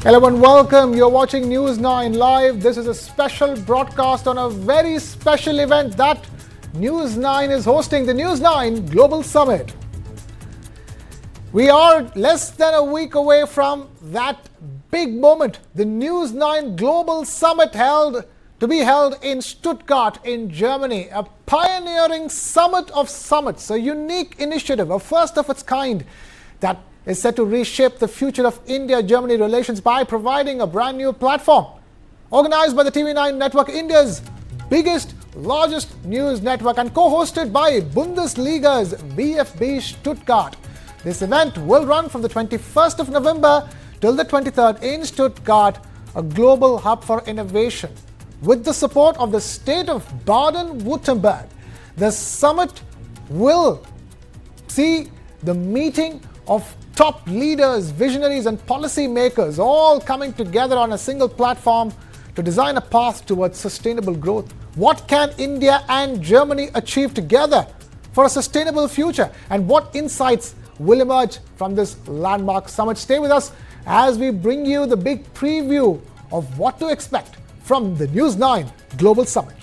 Hello and welcome. You're watching News9 Live. This is a special broadcast on a very special event that News9 is hosting, the News9 Global Summit. We are less than a week away from that big moment, the News9 Global Summit to be held in Stuttgart in Germany, a pioneering summit of summits, a unique initiative, a first of its kind that is set to reshape the future of India-Germany relations by providing a brand new platform. Organized by the TV9 Network, India's biggest, largest news network, and co-hosted by Bundesliga's VfB Stuttgart. This event will run from the 21st of November till the 23rd in Stuttgart, a global hub for innovation. With the support of the state of Baden-Württemberg, the summit will see the meeting of top leaders, visionaries and policy makers all coming together on a single platform to design a path towards sustainable growth. What can India and Germany achieve together for a sustainable future? And what insights will emerge from this landmark summit? Stay with us as we bring you the big preview of what to expect from the News9 Global Summit.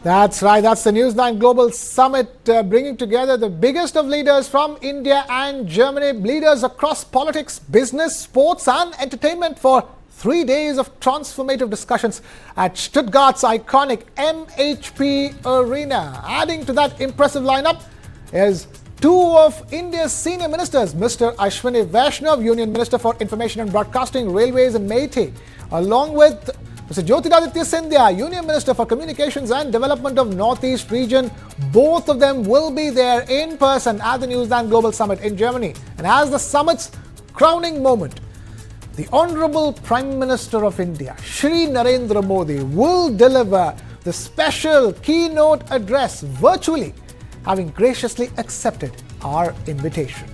That's right, that's the News9 Global Summit, bringing together the biggest of leaders from India and Germany, leaders across politics, business, sports and entertainment for 3 days of transformative discussions at Stuttgart's iconic MHP Arena. Adding to that impressive lineup is two of India's senior ministers, Mr. Ashwini Vaishnav, Union Minister for Information and Broadcasting, Railways and MeitY, along with Mr. Jyotiraditya Scindia, Union Minister for Communications and Development of Northeast Region. Both of them will be there in person at the News9 Global Summit in Germany. And as the summit's crowning moment, the Honorable Prime Minister of India, Shri Narendra Modi, will deliver the special keynote address virtually, having graciously accepted our invitation.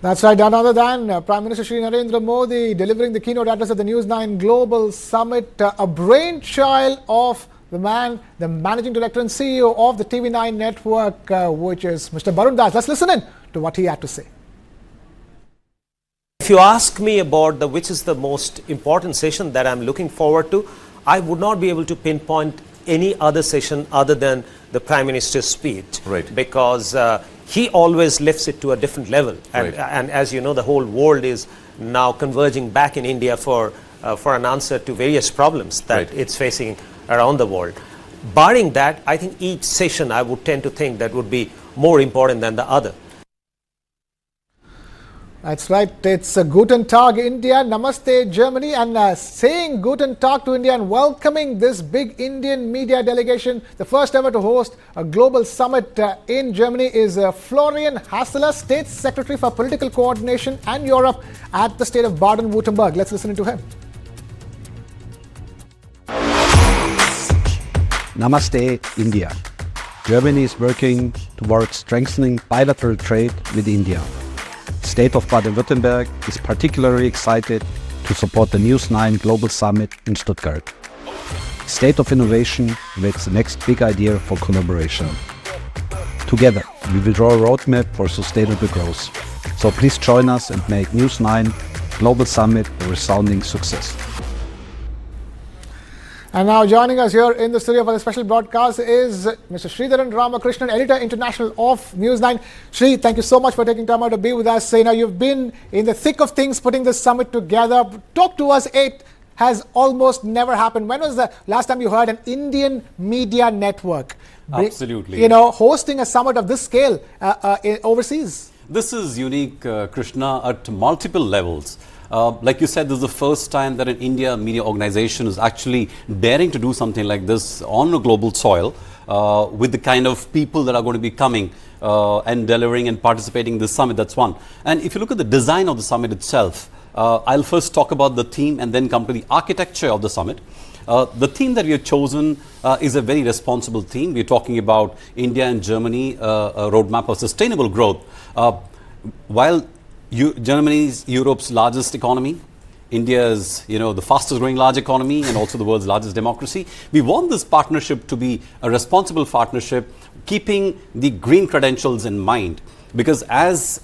That's right, none other than Prime Minister Shri Narendra Modi delivering the keynote address at the News9 Global Summit, a brainchild of the man, the Managing Director and CEO of the TV9 Network, which is Mr. Barun Das. Let's listen in to what he had to say. If you ask me about which is the most important session that I'm looking forward to, I would not be able to pinpoint any other session other than the Prime Minister's speech. Right. Because he always lifts it to a different level. And, Right. and as you know, the whole world is now converging back in India for an answer to various problems that Right. it's facing around the world. Barring that, I think each session I would tend to think that would be more important than the other. That's right. It's Guten Tag India, Namaste Germany, and saying Guten Tag to India and welcoming this big Indian media delegation, the first ever to host a global summit in Germany, is Florian Hasseler, State Secretary for Political Coordination and Europe at the state of Baden-Württemberg. Let's listen to him. Namaste, India. Germany is working towards strengthening bilateral trade with India. State of Baden-Württemberg is particularly excited to support the News9 Global Summit in Stuttgart. State of Innovation makes the next big idea for collaboration. Together, we will draw a roadmap for sustainable growth. So please join us and make News9 Global Summit a resounding success. And now joining us here in the studio for the special broadcast is Mr. Sridharan Ramakrishnan, Editor International of News9. Shri, thank you so much for taking time out to be with us. You know, you've been in the thick of things putting this summit together. Talk to us. It has almost never happened. When was the last time you heard an Indian media network, absolutely, you know, hosting a summit of this scale overseas? This is unique, Krishna, at multiple levels. Like you said, this is the first time that an India media organization is actually daring to do something like this on a global soil with the kind of people that are going to be coming and delivering and participating in this summit. That's one. And if you look at the design of the summit itself, I'll first talk about the theme and then come to the architecture of the summit. The theme that we have chosen is a very responsible theme. We're talking about India and Germany, a roadmap of sustainable growth. While Germany is Europe's largest economy, India is, the fastest growing large economy and also the world's largest democracy. We want this partnership to be a responsible partnership, keeping the green credentials in mind. Because as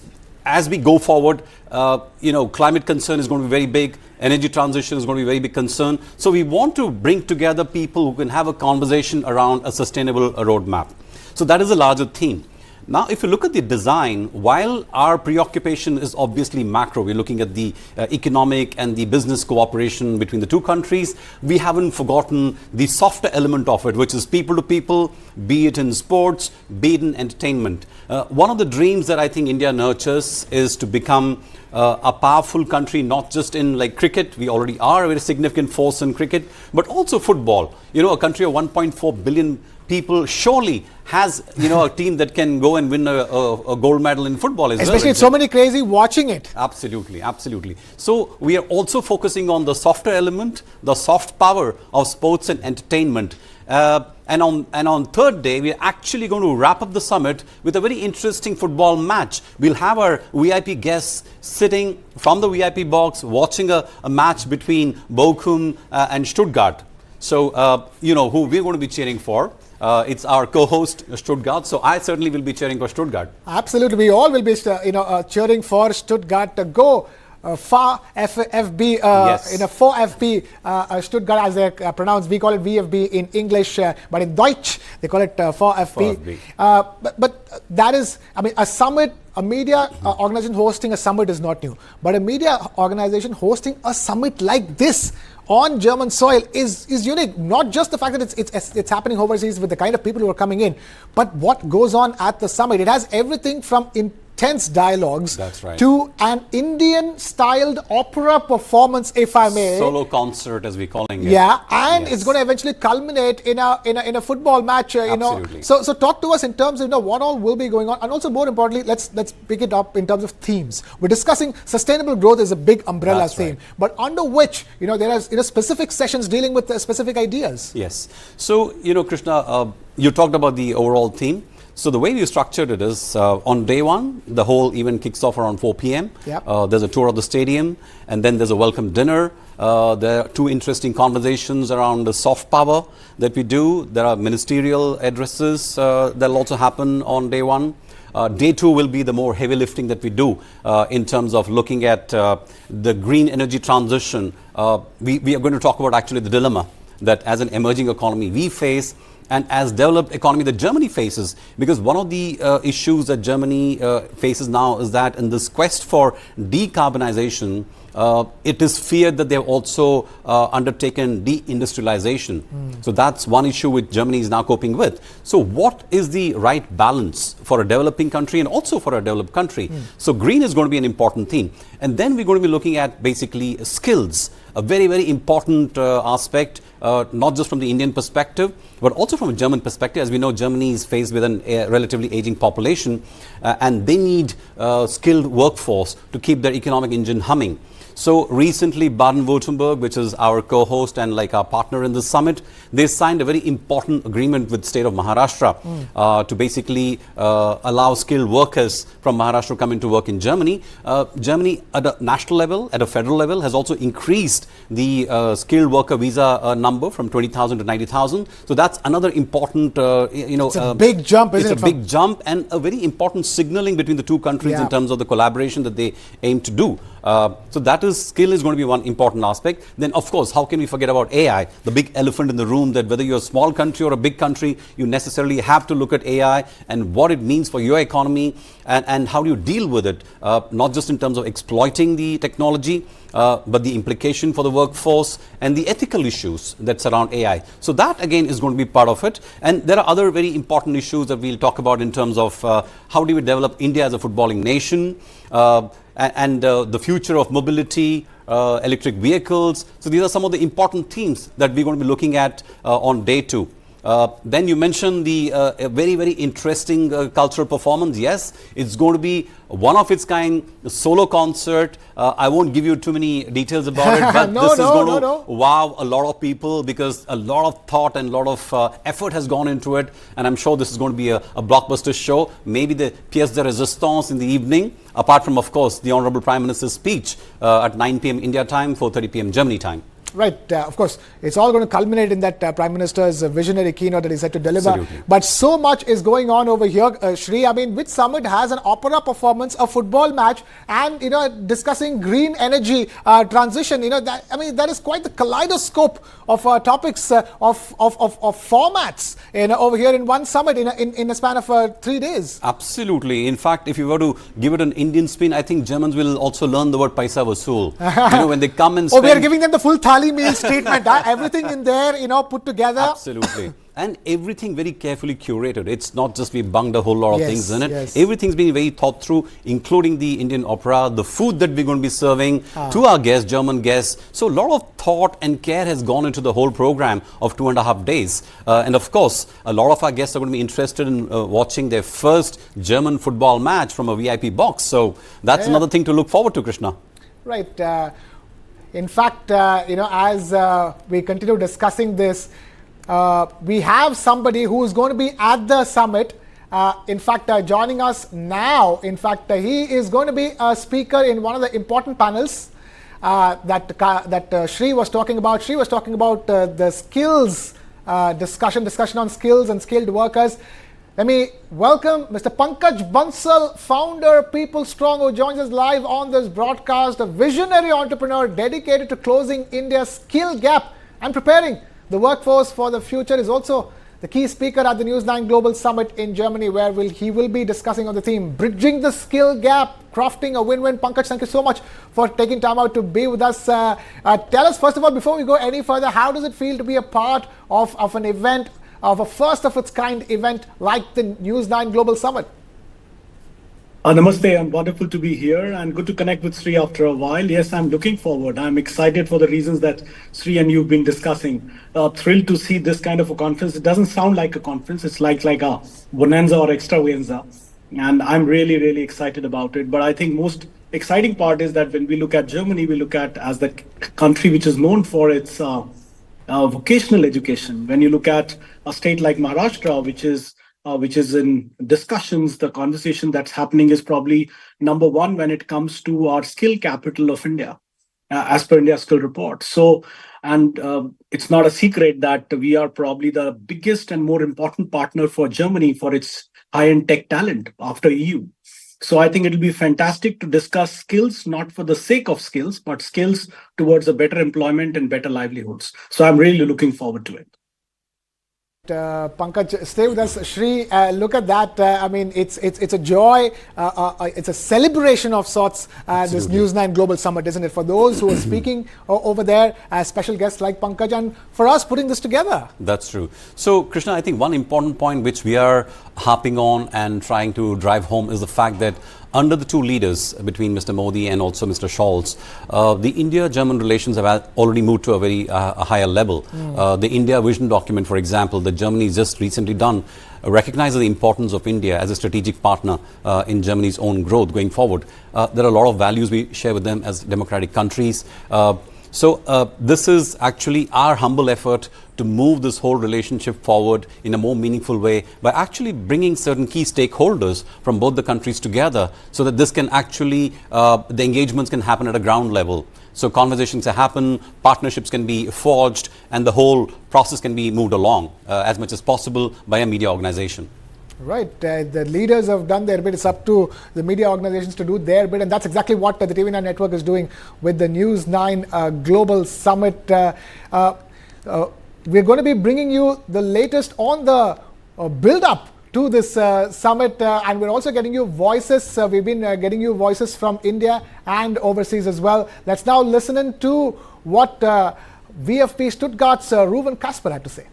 we go forward, climate concern is going to be very big. Energy transition is going to be a very big concern. So we want to bring together people who can have a conversation around a sustainable roadmap. So that is a larger theme. Now, if you look at the design, while our preoccupation is obviously macro, we're looking at the economic and the business cooperation between the two countries, we haven't forgotten the softer element of it, which is people to people, be it in sports, be it in entertainment. One of the dreams that I think India nurtures is to become a powerful country, not just in like cricket. We already are a very significant force in cricket, but also football. A country of 1.4 billion people surely has a team that can go and win a gold medal in football as well. Especially so many crazy watching it. Absolutely, absolutely. So we are also focusing on the softer element, the soft power of sports and entertainment. And on third day, we are actually going to wrap up the summit with a very interesting football match. We'll have our VIP guests sitting from the VIP box watching a match between Bochum and Stuttgart. So, who we're going to be cheering for. It's our co-host Stuttgart, so I certainly will be cheering for Stuttgart. Absolutely, we all will be, cheering for Stuttgart to go far FB, yes. For FB, Stuttgart as they pronounce. We call it VFB in English, but in Deutsch they call it for FB. But that is, a summit. A media organization hosting a summit is not new, but a media organization hosting a summit like this on German soil is unique. Not just the fact that it's happening overseas with the kind of people who are coming in, but what goes on at the summit. It has everything from intense dialogues to an Indian-styled opera performance, if I may. Solo concert, as we're calling it. Yeah, and yes. It's going to eventually culminate in a football match. Absolutely. So talk to us in terms of what all will be going on, and also more importantly, let's pick it up in terms of themes. We're discussing sustainable growth is a big umbrella theme, but under which there are specific sessions dealing with specific ideas. Yes. So Krishna, you talked about the overall theme. So the way we structured it is on day one, the whole event kicks off around 4 p.m. Yep. There's a tour of the stadium, and then there's a welcome dinner. There are two interesting conversations around the soft power that we do. There are ministerial addresses that'll also happen on day one. Day two will be the more heavy lifting that we do in terms of looking at the green energy transition. We are going to talk about actually the dilemma that as an emerging economy we face, and as developed economy that Germany faces, because one of the issues that Germany faces now is that in this quest for decarbonization, it is feared that they've also undertaken deindustrialization. So that's one issue which Germany is now coping with. So what is the right balance for a developing country and also for a developed country? So green is going to be an important theme. And then we're going to be looking at basically skills, a very, very important aspect, not just from the Indian perspective, but also from a German perspective. As we know, Germany is faced with a relatively aging population, and they need skilled workforce to keep their economic engine humming. So recently, Baden-Württemberg, which is our co-host and like our partner in this summit, they signed a very important agreement with the state of Maharashtra to basically allow skilled workers from Maharashtra to come into work in Germany. Germany at a national level, at a federal level, has also increased the skilled worker visa number from 20,000 to 90,000. So that's another important, it's a big jump, isn't it? It's a big jump and a very important signaling between the two countries in terms of the collaboration that they aim to do. So that skill is going to be one important aspect. Then, of course, how can we forget about AI, the big elephant in the room, that whether you're a small country or a big country, you necessarily have to look at AI and what it means for your economy and how do you deal with it, not just in terms of exploiting the technology, but the implication for the workforce and the ethical issues that surround AI. So that again is going to be part of it. And there are other very important issues that we'll talk about in terms of how do we develop India as a footballing nation, and the future of mobility, electric vehicles. So these are some of the important themes that we're going to be looking at on day 2. Then you mentioned the very, very interesting cultural performance. Yes, it's going to be one of its kind, a solo concert. I won't give you too many details about it, but this is going to wow a lot of people because a lot of thought and a lot of effort has gone into it. And I'm sure this is going to be a blockbuster show. Maybe the pièce de résistance in the evening, apart from, of course, the Honorable Prime Minister's speech at 9 p.m. India time, 4:30 p.m. Germany time. Right, of course, it's all going to culminate in that Prime Minister's visionary keynote that he's set to deliver. Absolutely. But so much is going on over here, Shri. I mean, which summit has an opera performance, a football match, and discussing green energy transition? That is quite the kaleidoscope of topics of formats over here in one summit in a span of 3 days. Absolutely. In fact, if you were to give it an Indian spin, I think Germans will also learn the word paisa vasool. When they come and spend. We are giving them the full thali meals treatment. Everything in there, put together. Absolutely. And everything very carefully curated. It's not just we bunged a whole lot of things in it. Yes. Everything's been very thought through, including the Indian opera, the food that we're going to be serving to our guests, German guests. So a lot of thought and care has gone into the whole program of 2.5 days. And of course, a lot of our guests are going to be interested in watching their first German football match from a VIP box. So that's another thing to look forward to, Krishna. Right. In fact, as we continue discussing this, we have somebody who is going to be at the summit. In fact, joining us now, he is going to be a speaker in one of the important panels that Shri was talking about. Shri was talking about the skills discussion on skills and skilled workers. Let me welcome Mr. Pankaj Bansal, founder, PeopleStrong, who joins us live on this broadcast, a visionary entrepreneur dedicated to closing India's skill gap and preparing the workforce for the future. Is also the key speaker at the News9 Global Summit in Germany, where he will be discussing on the theme, Bridging the Skill Gap, Crafting a Win-Win. Pankaj, thank you so much for taking time out to be with us. Tell us, first of all, before we go any further, how does it feel to be a part of an event, of a first of its kind event like the News9 Global Summit? Namaste, and wonderful to be here and good to connect with Sri after a while. Yes, I'm looking forward. I'm excited for the reasons that Sri and you've been discussing. Thrilled to see this kind of a conference. It doesn't sound like a conference. It's like a bonanza or extravaganza. And I'm really, really excited about it. But I think most exciting part is that when we look at Germany, we look at as the country which is known for its vocational education. When you look at a state like Maharashtra, which is in discussions, the conversation that's happening is probably number one when it comes to our skill capital of India, as per India Skill Report. So, and it's not a secret that we are probably the biggest and more important partner for Germany for its high-end tech talent after EU. So I think it'll be fantastic to discuss skills, not for the sake of skills, but skills towards a better employment and better livelihoods. So I'm really looking forward to it. Pankaj, stay with us. Shri, look at that. I mean, it's a joy. It's a celebration of sorts, this News9 Global Summit, isn't it? For those who are speaking over there, as special guests like Pankaj, and for us putting this together. That's true. So, Krishna, I think one important point which we are harping on and trying to drive home is the fact that under the two leaders between Mr. Modi and also Mr. Scholz, the India-German relations have already moved to a very higher level. The India vision document, for example, that Germany has just recently done, recognizes the importance of India as a strategic partner in Germany's own growth going forward. There are a lot of values we share with them as democratic countries. So this is actually our humble effort to move this whole relationship forward in a more meaningful way by actually bringing certain key stakeholders from both the countries together so that this can actually, the engagements can happen at a ground level. So conversations can happen, partnerships can be forged, and the whole process can be moved along as much as possible by a media organization. Right, the leaders have done their bit. It's up to the media organizations to do their bit, and that's exactly what the TV9 Network is doing with the News9 Global Summit. We're going to be bringing you the latest on the build-up to this summit, and we're also getting you voices. We've been getting you voices from India and overseas as well. Let's now listen in to what VFP Stuttgart's Reuven Kasper had to say.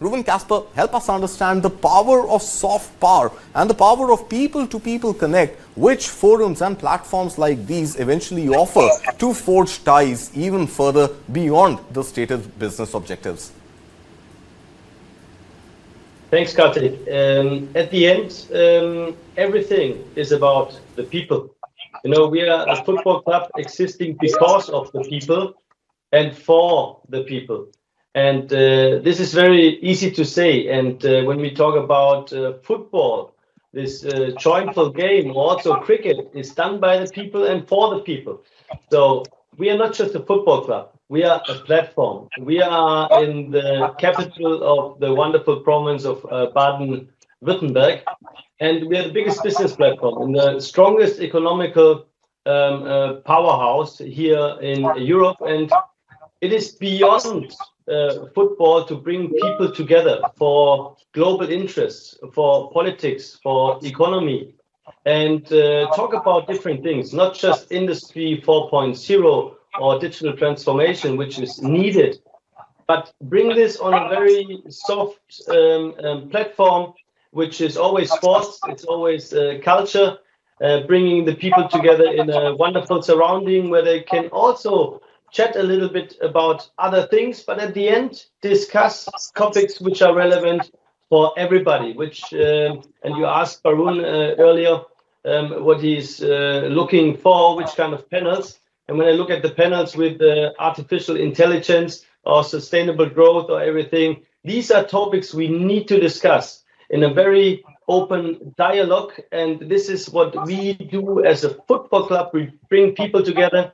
Reuven Kasper, help us understand the power of soft power and the power of people-to-people connect, which forums and platforms like these eventually offer to forge ties even further beyond the stated business objectives. Thanks, Kartik. At the end, everything is about the people. You know, we are a football club existing because of the people and for the people. And this is very easy to say. And when we talk about football, this joyful game, also cricket, is done by the people and for the people. So we are not just a football club. We are a platform. We are in the capital of the wonderful province of Baden-Württemberg. And we are the biggest business platform and the strongest economical powerhouse here in Europe. And it is beyond football to bring people together for global interests, for politics, for economy, and talk about different things, not just Industry 4.0 or digital transformation, which is needed, but bring this on a very soft platform, which is always sports, it's always culture, bringing the people together in a wonderful surrounding where they can also chat a little bit about other things, but at the end, discuss topics which are relevant for everybody, which, and you asked Barun earlier what he's looking for, which kind of panels. And when I look at the panels with artificial intelligence or sustainable growth or everything, these are topics we need to discuss in a very open dialogue. And this is what we do as a football club. We bring people together.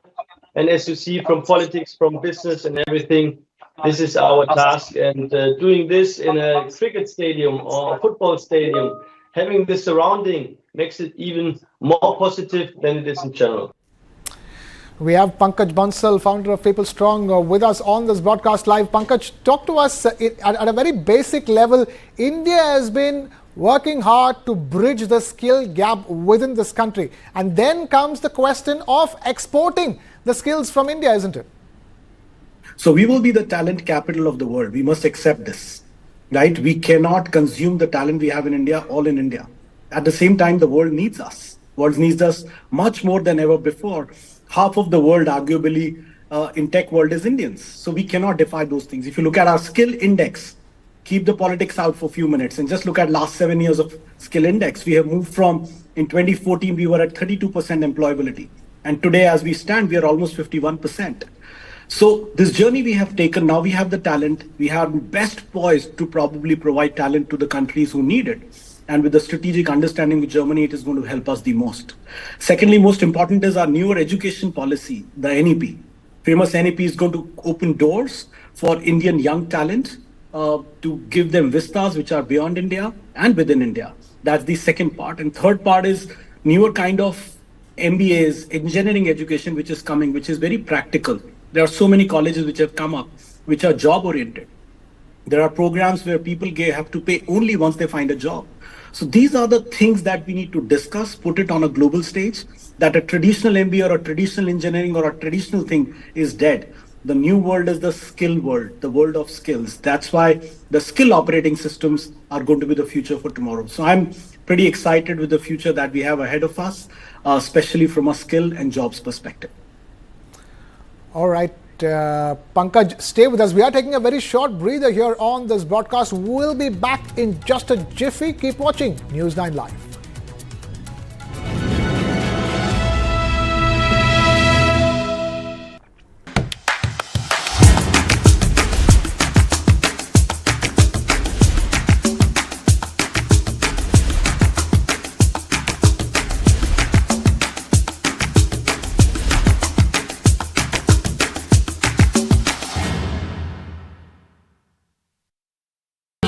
And as you see from politics, from business and everything, this is our task. And doing this in a cricket stadium or a football stadium, having this surrounding makes it even more positive than it is in general. We have Pankaj Bansal, founder of PeopleStrong, with us on this broadcast live. Pankaj, talk to us at a very basic level. India has been working hard to bridge the skill gap within this country. And then comes the question of exporting the skills from India, isn't it? So we will be the talent capital of the world. We must accept this, right? We cannot consume the talent we have in India, all in India. At the same time, the world needs us. The world needs us much more than ever before. Half of the world, arguably, in tech world is Indians. So we cannot defy those things. If you look at our skill index, keep the politics out for a few minutes and just look at last 7 years of skill index. We have moved from, in 2014, we were at 32% employability. And today, as we stand, we are almost 51%. So this journey we have taken, now we have the talent. We have best poised to probably provide talent to the countries who need it. And with the strategic understanding with Germany, it is going to help us the most. Secondly, most important is our newer education policy, the NEP. Famous NEP is going to open doors for Indian young talent to give them vistas which are beyond India and within India. That's the second part. And third part is newer kind of MBAs, engineering education, which is coming, which is very practical. There are so many colleges which have come up, which are job oriented. There are programs where people have to pay only once they find a job. So these are the things that we need to discuss, put it on a global stage, that a traditional MBA or a traditional engineering or a traditional thing is dead. The new world is the skill world, the world of skills. That's why the skill operating systems are going to be the future for tomorrow. So I'm pretty excited with the future that we have ahead of us, especially from a skill and jobs perspective. All right, Pankaj, stay with us. We are taking a very short breather here on this broadcast. We'll be back in just a jiffy. Keep watching News9 Live.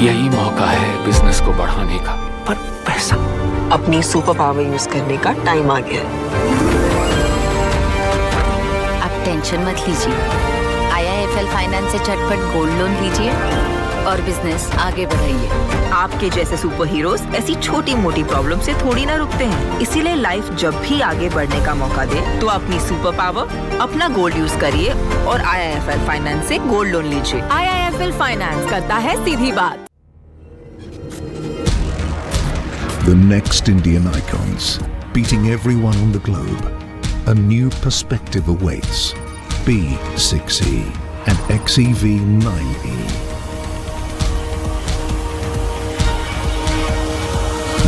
यही मौका है business को बढ़ाने का, पर पैसा। अपनी super power use करने का टाइम आ गया है। अब टेंशन मत लीजिए, IIFL फाइनेंस से झटपट गोल्ड लोन लीजिए और बिजनेस आगे बढ़ाइए। आपके जैसे सुपर हीरोज ऐसी छोटी मोटी प्रॉब्लम से थोड़ी ना रुकते हैं, इसीलिए लाइफ जब भी आगे बढ़ने का मौका दे तो अपनी सुपर पावर, अपना गोल्ड यूज करिए और IIFL फाइनेंस से गोल्ड लोन लीजिए। IIFL फाइनेंस करता है सीधी बात। The next Indian icons, beating everyone on the globe. A new perspective awaits. B6E and XEV9E.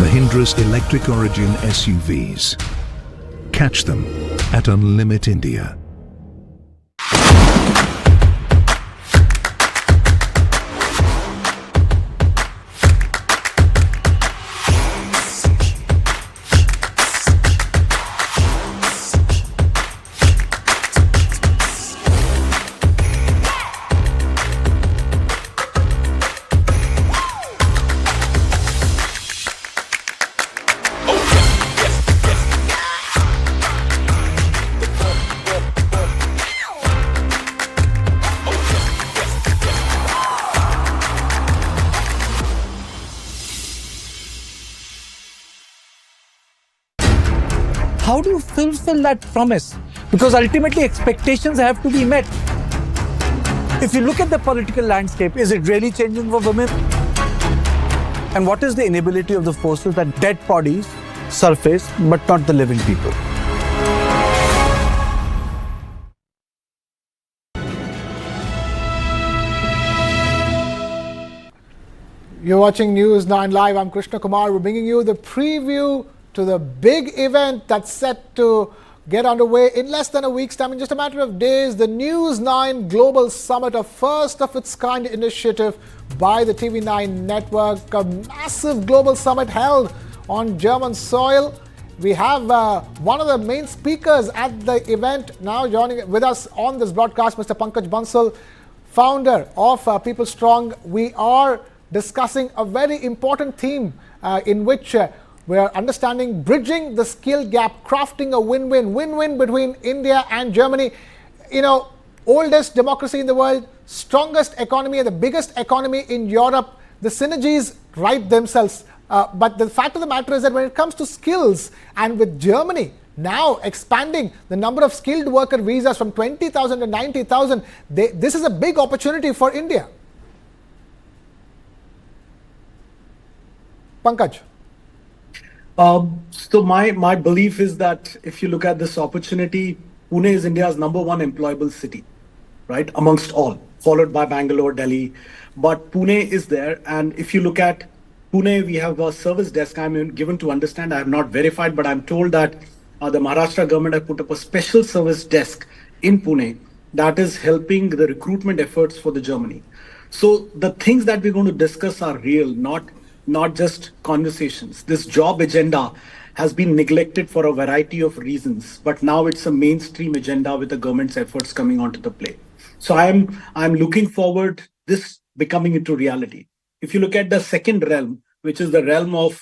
Mahindra's electric origin SUVs. Catch them at Unlimit India. How do you fulfill that promise? Because ultimately expectations have to be met. If you look at the political landscape, is it really changing for women? And what is the inability of the forces that dead bodies surface but not the living people? You're watching News9 Live. I'm Krishna Kumar. We're bringing you the preview to the big event that's set to get underway in less than a week's time. In just a matter of days, the News9 Global Summit, a first of its kind initiative by the TV9 Network, a massive global summit held on German soil. We have one of the main speakers at the event now joining with us on this broadcast, Mr. Pankaj Bansal, founder of PeopleStrong. We are discussing a very important theme in which we are understanding bridging the skill gap, crafting a win-win between India and Germany. You know, oldest democracy in the world, strongest economy and the biggest economy in Europe. The synergies write themselves. But the fact of the matter is that when it comes to skills, and with Germany now expanding the number of skilled worker visas from 20,000 to 90,000, this is a big opportunity for India. Pankaj. So my belief is that if you look at this opportunity, Pune is India's #1 employable city, right, amongst all, followed by Bangalore, Delhi. But Pune is there. And if you look at Pune, we have a service desk. I'm given to understand, I have not verified, but I'm told that the Maharashtra government have put up a special service desk in Pune that is helping the recruitment efforts for the Germany. So the things that we're going to discuss are real, not just conversations. This job agenda has been neglected for a variety of reasons, but now it's a mainstream agenda with the government's efforts coming onto the play. So I'm looking forward this becoming into reality. If you look at the second realm, which is the realm of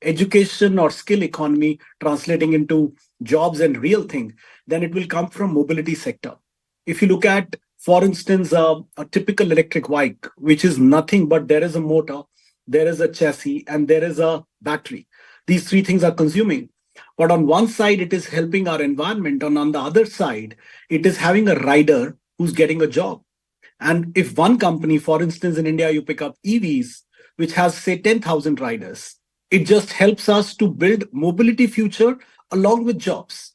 education or skill economy translating into jobs and real thing, then it will come from mobility sector. If you look at, for instance, a typical electric bike, which is nothing but there is a motor, there is a chassis, and there is a battery. These three things are consuming. But on one side, it is helping our environment. And on the other side, it is having a rider who's getting a job. And if one company, for instance, in India, you pick up EVs, which has, say, 10,000 riders, It just helps us to build mobility future along with jobs.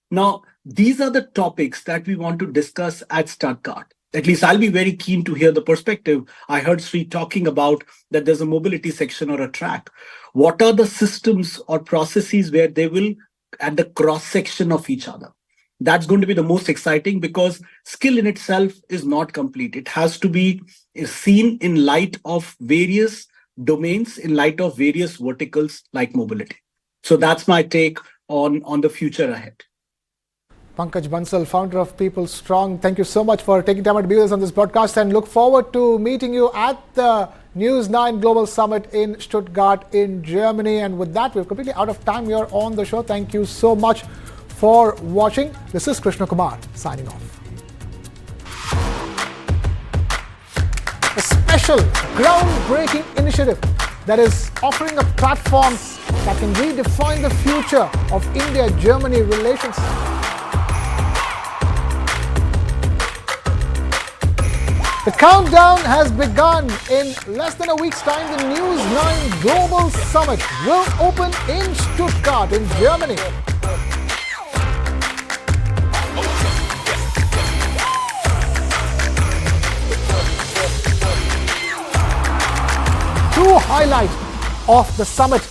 Now, these are the topics that we want to discuss at Stuttgart. At least I'll be very keen to hear the perspective. I heard Sri talking about that there's a mobility section or a track. What are the systems or processes where they will at the cross section of each other? That's going to be the most exciting, because skill in itself is not complete. It has to be seen in light of various domains, in light of various verticals like mobility. So that's my take on the future ahead. Pankaj Bansal, founder of PeopleStrong, thank you so much for taking time to be with us on this broadcast, and look forward to meeting you at the News9 Global Summit in Stuttgart in Germany. And with that, we're completely out of time here on the show. Thank you so much for watching. This is Krishna Kumar signing off. A special groundbreaking initiative that is offering a platform that can redefine the future of India-Germany relations. The countdown has begun. In less than a week's time, the News9 Global Summit will open in Stuttgart in Germany. Two highlights of the summit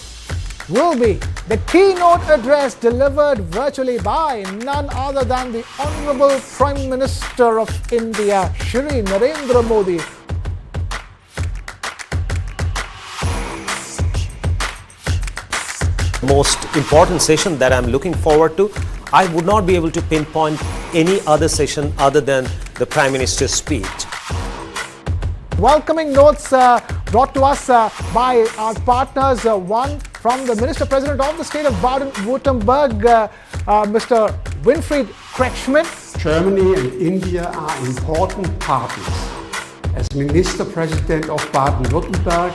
will be the keynote address delivered virtually by none other than the Honorable Prime Minister of India, Shri Narendra Modi. Most important session that I'm looking forward to, I would not be able to pinpoint any other session other than the Prime Minister's speech. Welcoming notes brought to us by our partners. One from the Minister President of the state of Baden-Württemberg, Mr. Winfried Kretschmann. Germany and India are important partners. As Minister President of Baden-Württemberg,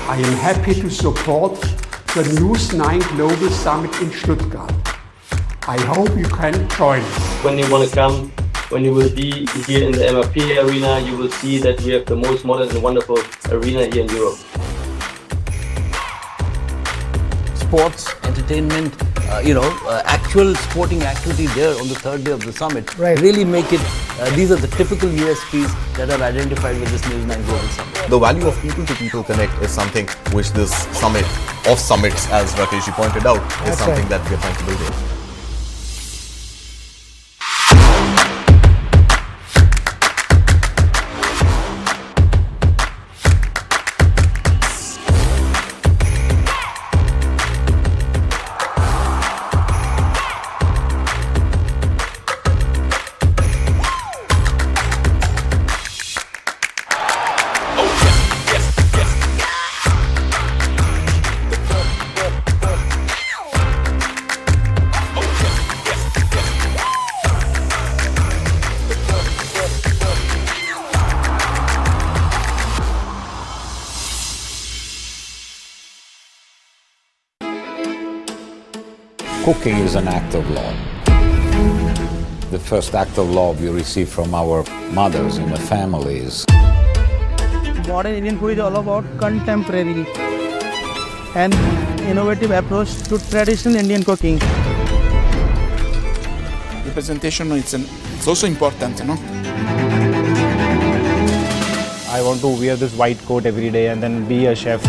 I am happy to support the News9 Global Summit in Stuttgart. I hope you can join us. When you want to come, when you will be here in the MRP arena, you will see that we have the most modern and wonderful arena here in Europe. Sports, entertainment, actual sporting activity there on the third day of the summit really make it, these are the typical USPs that are identified with this News9 Global Summit. The value of people-to-people connect is something which this summit of summits, as Rakeshji pointed out, is something that we are trying to build here. Cooking is an act of love. The first act of love you receive from our mothers in the families. Modern Indian food is all about contemporary and innovative approach to traditional Indian cooking. Representation it's also important, you know. I want to wear this white coat every day and then be a chef.